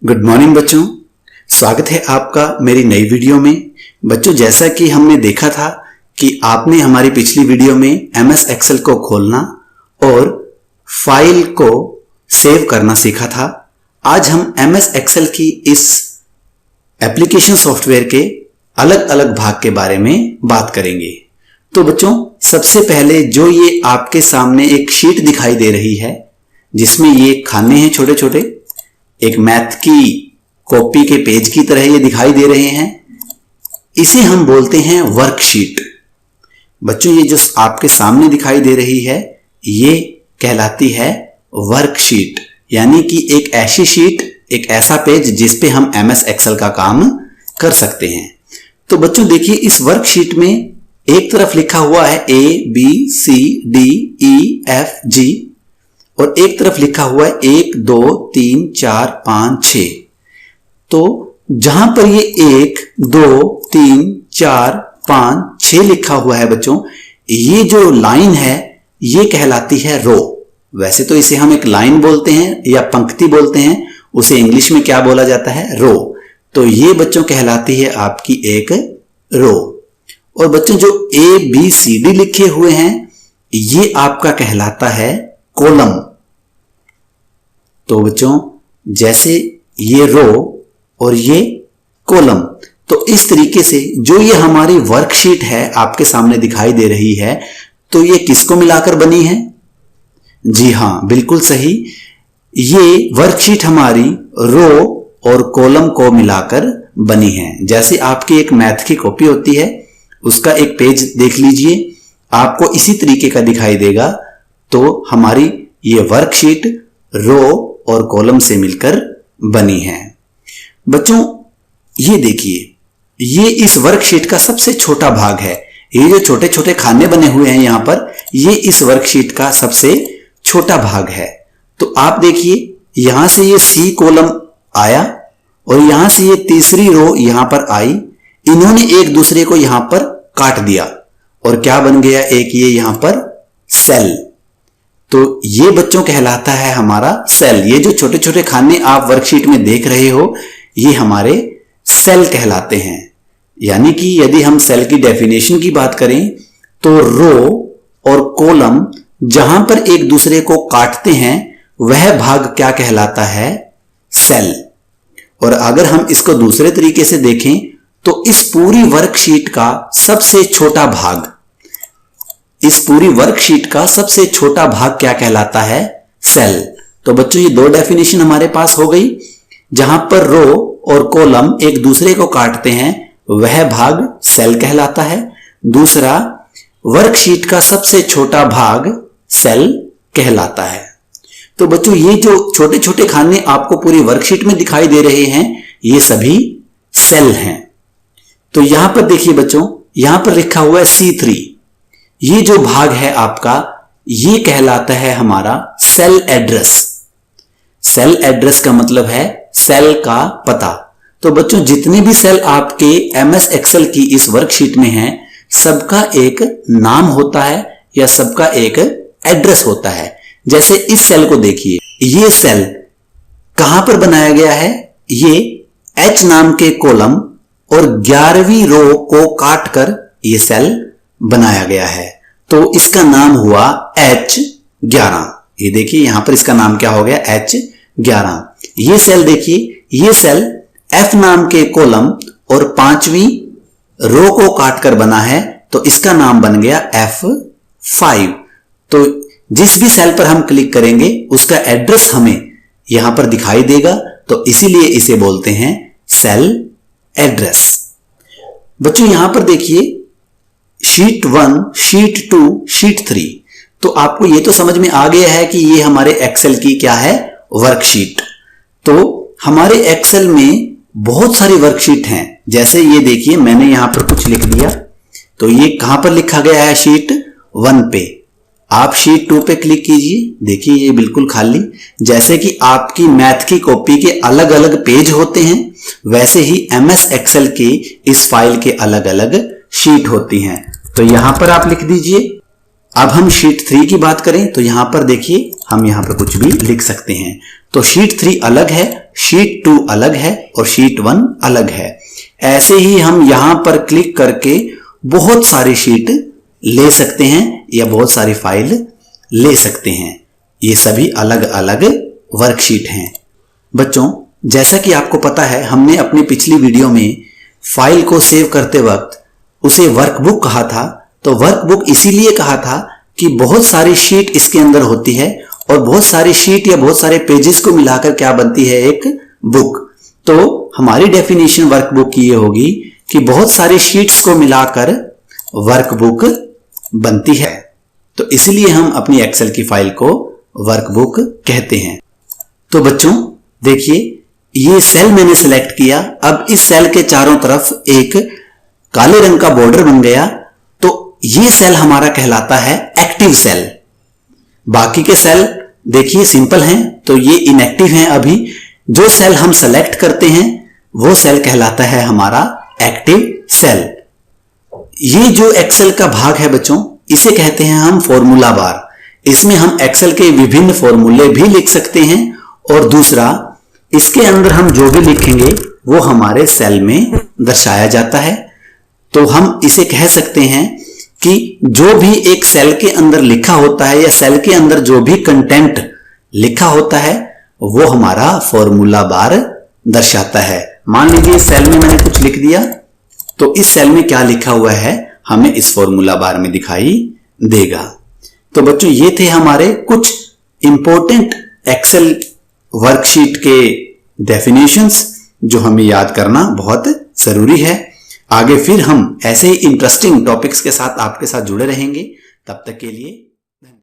Good morning बच्चों, स्वागत है आपका मेरी नई वीडियो में। बच्चों, जैसा कि हमने देखा था कि आपने हमारी पिछली वीडियो में MS एक्सेल को खोलना और फाइल को सेव करना सीखा था। आज हम MS एक्सेल की इस एप्लीकेशन सॉफ्टवेयर के अलग अलग भाग के बारे में बात करेंगे। तो बच्चों, सबसे पहले जो ये आपके सामने एक शीट दिखाई दे रही है जिसमें ये खाने हैं छोटे छोटे, एक मैथ की कॉपी के पेज की तरह ये दिखाई दे रहे हैं, इसे हम बोलते हैं वर्कशीट। बच्चों, ये जो आपके सामने दिखाई दे रही है ये कहलाती है वर्कशीट, यानी कि एक ऐसी शीट, एक ऐसा पेज जिस पे हम MS एक्सेल का काम कर सकते हैं। तो बच्चों देखिए, इस वर्कशीट में एक तरफ लिखा हुआ है ABCDEFG और एक तरफ लिखा हुआ है 1 2 3 4 5 6। तो जहां पर ये 1 2 3 4 5 6 लिखा हुआ है बच्चों, ये जो लाइन है ये कहलाती है रो। वैसे तो इसे हम एक लाइन बोलते हैं या पंक्ति बोलते हैं, उसे इंग्लिश में क्या बोला जाता है? रो। तो ये बच्चों कहलाती है आपकी एक रो। और बच्चों जो ABCD लिखे हुए हैं ये आपका कहलाता है कॉलम। तो बच्चों जैसे ये रो और ये कॉलम, तो इस तरीके से जो ये हमारी वर्कशीट है आपके सामने दिखाई दे रही है, तो ये किसको मिलाकर बनी है? जी हां, बिल्कुल सही, ये वर्कशीट हमारी रो और कॉलम को मिलाकर बनी है। जैसे आपकी एक मैथ की कॉपी होती है, उसका एक पेज देख लीजिए, आपको इसी तरीके का दिखाई देगा। तो हमारी ये वर्कशीट रो और कॉलम से मिलकर बनी है। बच्चों ये देखिए, ये इस वर्कशीट का सबसे छोटा भाग है। ये जो छोटे छोटे खाने बने हुए हैं यहां पर, ये इस वर्कशीट का सबसे छोटा भाग है। तो आप देखिए, यहां से ये C कॉलम आया और यहां से ये तीसरी रो यहां पर आई, इन्होंने एक दूसरे को यहां पर काट दिया और क्या बन गया? एक ये यहां पर सेल। तो ये बच्चों कहलाता है हमारा सेल। ये जो छोटे छोटे खाने आप वर्कशीट में देख रहे हो ये हमारे सेल कहलाते हैं। यानी कि यदि हम सेल की डेफिनेशन की बात करें तो रो और कॉलम जहां पर एक दूसरे को काटते हैं वह भाग क्या कहलाता है? सेल। और अगर हम इसको दूसरे तरीके से देखें तो इस पूरी वर्कशीट का सबसे छोटा भाग, इस पूरी वर्कशीट का सबसे छोटा भाग क्या कहलाता है? सेल। तो बच्चों ये दो डेफिनेशन हमारे पास हो गई। जहां पर रो और कॉलम एक दूसरे को काटते हैं वह भाग सेल कहलाता है। दूसरा, वर्कशीट का सबसे छोटा भाग सेल कहलाता है। तो बच्चों ये जो छोटे छोटे खाने आपको पूरी वर्कशीट में दिखाई दे रहे हैं ये सभी सेल हैं। तो यहां पर देखिए बच्चों, यहां पर लिखा हुआ है C3। ये जो भाग है आपका ये कहलाता है हमारा सेल एड्रेस। सेल एड्रेस का मतलब है सेल का पता। तो बच्चों जितने भी सेल आपके MS एक्सेल की इस वर्कशीट में हैं सबका एक नाम होता है या सबका एक एड्रेस होता है। जैसे इस सेल को देखिए, ये सेल कहां पर बनाया गया है? ये H नाम के कॉलम और 11वीं रो को काटकर ये सेल बनाया गया है। तो इसका नाम हुआ H11। ये देखिए यहां पर इसका नाम क्या हो गया? H11। ये सेल देखिए, ये सेल F नाम के कॉलम और 5वीं रो को काटकर बना है, तो इसका नाम बन गया F5। तो जिस भी सेल पर हम क्लिक करेंगे उसका एड्रेस हमें यहां पर दिखाई देगा, तो इसीलिए इसे बोलते हैं सेल एड्रेस। बच्चों यहां पर देखिए शीट 1, शीट 2, शीट 3। तो आपको ये तो समझ में आ गया है कि ये हमारे एक्सेल की क्या है? वर्कशीट। तो हमारे एक्सेल में बहुत सारी वर्कशीट हैं। जैसे ये देखिए, मैंने यहां पर कुछ लिख दिया, तो ये कहां पर लिखा गया है? शीट 1 पे। आप शीट 2 पे क्लिक कीजिए, देखिए ये बिल्कुल खाली। जैसे कि आपकी मैथ की कॉपी के अलग अलग पेज होते हैं वैसे ही MS एक्सेल की इस फाइल के अलग अलग शीट होती हैं। तो यहां पर आप लिख दीजिए। अब हम शीट 3 की बात करें तो यहां पर देखिए हम यहां पर कुछ भी लिख सकते हैं। तो शीट 3 अलग है, शीट 2 अलग है और शीट 1 अलग है। ऐसे ही हम यहां पर क्लिक करके बहुत सारी शीट ले सकते हैं या बहुत सारी फाइल ले सकते हैं। ये सभी अलग अलग वर्कशीट हैं। बच्चों, जैसा कि आपको पता है, हमने अपनी पिछली वीडियो में फाइल को सेव करते वक्त उसे वर्कबुक कहा था। तो वर्कबुक इसीलिए कहा था कि बहुत सारी शीट इसके अंदर होती है और बहुत सारी शीट या बहुत सारे पेजेस को मिलाकर क्या बनती है, एक बुक। तो हमारी डेफिनेशन वर्कबुक की ये होगी कि बहुत सारी शीट्स को मिलाकर वर्कबुक बनती है। तो इसलिए हम अपनी एक्सेल की फाइल को वर्कबुक कहते हैं। तो बच्चों देखिए, ये सेल मैंने सिलेक्ट किया। अब इस सेल के चारों तरफ एक काले रंग का बॉर्डर बन गया। तो ये सेल हमारा कहलाता है एक्टिव सेल। बाकी के सेल देखिए सिंपल हैं, तो ये इनएक्टिव हैं। अभी जो सेल हम सेलेक्ट करते हैं वो सेल कहलाता है हमारा एक्टिव सेल। ये जो एक्सेल का भाग है बच्चों, इसे कहते हैं हम फॉर्मूला बार। इसमें हम एक्सेल के विभिन्न फॉर्मूले भी लिख सकते हैं और दूसरा, इसके अंदर हम जो भी लिखेंगे वो हमारे सेल में दर्शाया जाता है। तो हम इसे कह सकते हैं कि जो भी एक सेल के अंदर लिखा होता है या सेल के अंदर जो भी कंटेंट लिखा होता है वो हमारा फॉर्मूला बार दर्शाता है। मान लीजिए सेल में मैंने कुछ लिख दिया, तो इस सेल में क्या लिखा हुआ है हमें इस फॉर्मूला बार में दिखाई देगा। तो बच्चों, ये थे हमारे कुछ इंपॉर्टेंट एक्सेल वर्कशीट के डेफिनेशंस जो हमें याद करना बहुत जरूरी है। आगे फिर हम ऐसे ही इंटरेस्टिंग टॉपिक्स के साथ आपके साथ जुड़े रहेंगे। तब तक के लिए